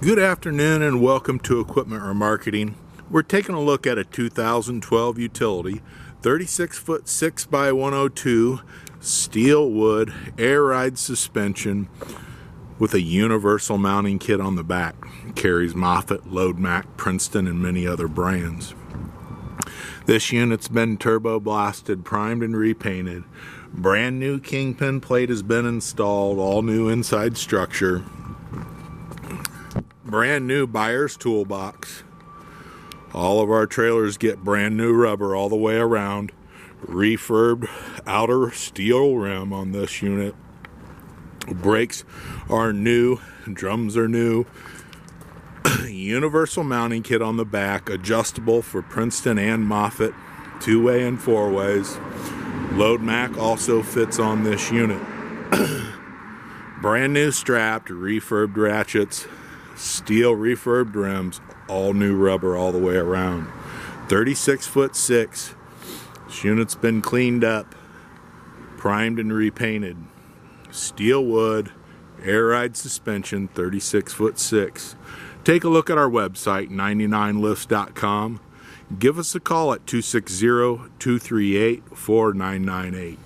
Good afternoon and welcome to Equipment Remarketing. We're taking a look at a 2012 utility, 36-foot 6x102 steel wood air ride suspension with a universal mounting kit on the back. It carries Moffett, Loadmac, Princeton, and many other brands. This unit's been turbo blasted, primed, and repainted. Brand new kingpin plate has been installed, all new inside structure. Brand new buyer's toolbox. All of our trailers get brand new rubber all the way around. Refurbed outer steel rim on this unit. Brakes are new, drums are new. Universal mounting kit on the back, adjustable for Princeton and Moffett, 2-way and 4-ways. Loadmac also fits on this unit. Brand new strapped, refurbed ratchets, steel refurbed rims, all new rubber all the way around. 36-foot 6. This unit's been cleaned up, primed and repainted. Steel wood, air ride suspension, 36-foot 6. Take a look at our website, 99lifts.com. Give us a call at 260-238-4998.